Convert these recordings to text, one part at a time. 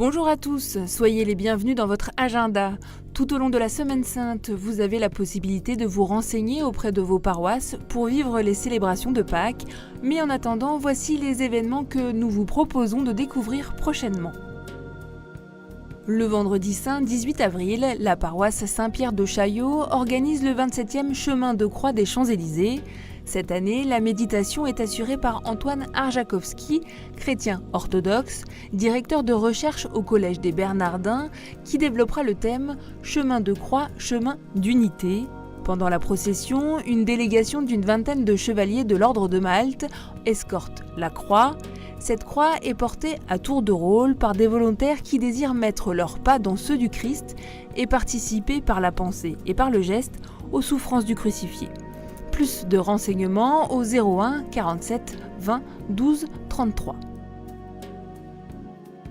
Bonjour à tous, soyez les bienvenus dans votre agenda. Tout au long de la Semaine Sainte, vous avez la possibilité de vous renseigner auprès de vos paroisses pour vivre les célébrations de Pâques. Mais en attendant, voici les événements que nous vous proposons de découvrir prochainement. Le vendredi saint 18 avril, la paroisse Saint-Pierre de Chaillot organise le 27e chemin de croix des Champs-Élysées. Cette année, la méditation est assurée par Antoine Arjakovski, chrétien orthodoxe, directeur de recherche au Collège des Bernardins, qui développera le thème « Chemin de croix, chemin d'unité ». Pendant la procession, une délégation d'une vingtaine de chevaliers de l'Ordre de Malte escorte la croix. Cette croix est portée à tour de rôle par des volontaires qui désirent mettre leurs pas dans ceux du Christ et participer par la pensée et par le geste aux souffrances du crucifié. Plus de renseignements au 01 47 20 12 33.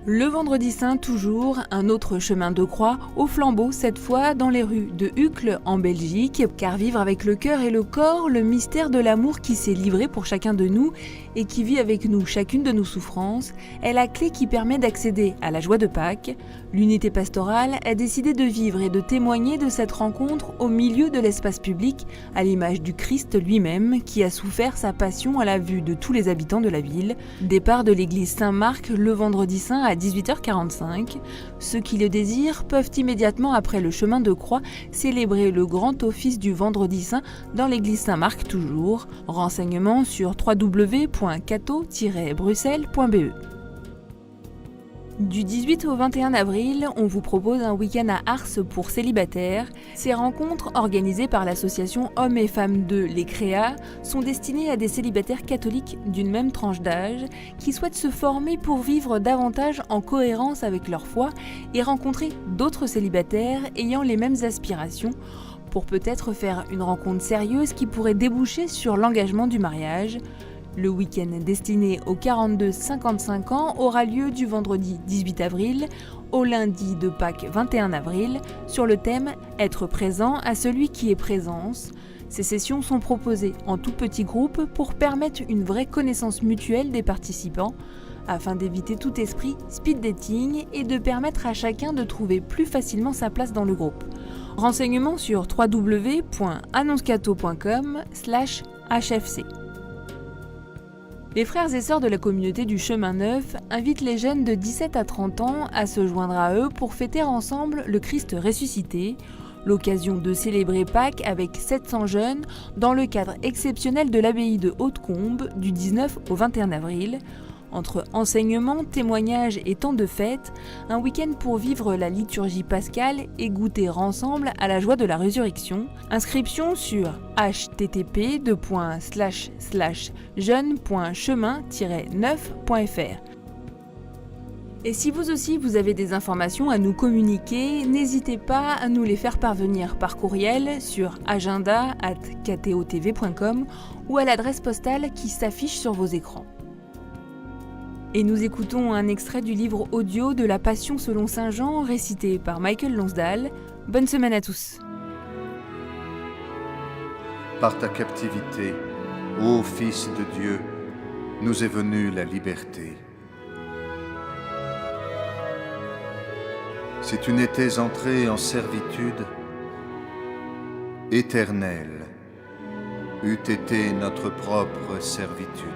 Le vendredi saint toujours, un autre chemin de croix au flambeau, cette fois dans les rues de Uccle en Belgique, car vivre avec le cœur et le corps le mystère de l'amour qui s'est livré pour chacun de nous et qui vit avec nous chacune de nos souffrances est la clé qui permet d'accéder à la joie de Pâques. L'unité pastorale a décidé de vivre et de témoigner de cette rencontre au milieu de l'espace public, à l'image du Christ lui-même qui a souffert sa passion à la vue de tous les habitants de la ville. Départ de l'église Saint-Marc le vendredi saint à 18h45. Ceux qui le désirent peuvent immédiatement après le chemin de croix célébrer le grand office du vendredi saint dans l'église Saint-Marc toujours. Renseignements sur www.cato-bruxelles.be. Du 18 au 21 avril, on vous propose un week-end à Ars pour célibataires. Ces rencontres, organisées par l'association Hommes et Femmes 2, les Créas, sont destinées à des célibataires catholiques d'une même tranche d'âge qui souhaitent se former pour vivre davantage en cohérence avec leur foi et rencontrer d'autres célibataires ayant les mêmes aspirations pour peut-être faire une rencontre sérieuse qui pourrait déboucher sur l'engagement du mariage. Le week-end destiné aux 42-55 ans aura lieu du vendredi 18 avril au lundi de Pâques 21 avril sur le thème « Être présent à celui qui est présence ». Ces sessions sont proposées en tout petit groupe pour permettre une vraie connaissance mutuelle des participants afin d'éviter tout esprit speed dating et de permettre à chacun de trouver plus facilement sa place dans le groupe. Renseignements sur www.annoncecato.com/hfc. Les frères et sœurs de la communauté du Chemin Neuf invitent les jeunes de 17 à 30 ans à se joindre à eux pour fêter ensemble le Christ ressuscité, l'occasion de célébrer Pâques avec 700 jeunes dans le cadre exceptionnel de l'abbaye de Hautecombe du 19 au 21 avril. Entre enseignements, témoignages et temps de fête, un week-end pour vivre la liturgie pascale et goûter ensemble à la joie de la résurrection. Inscription sur http://jeune.chemin-neuf.fr. Et si vous aussi vous avez des informations à nous communiquer, n'hésitez pas à nous les faire parvenir par courriel sur agenda@ktotv.com ou à l'adresse postale qui s'affiche sur vos écrans. Et nous écoutons un extrait du livre audio de la Passion selon Saint Jean, récité par Michael Lonsdal. Bonne semaine à tous. Par ta captivité, ô Fils de Dieu, nous est venue la liberté. Si tu n'étais entré en servitude, éternelle eût été notre propre servitude.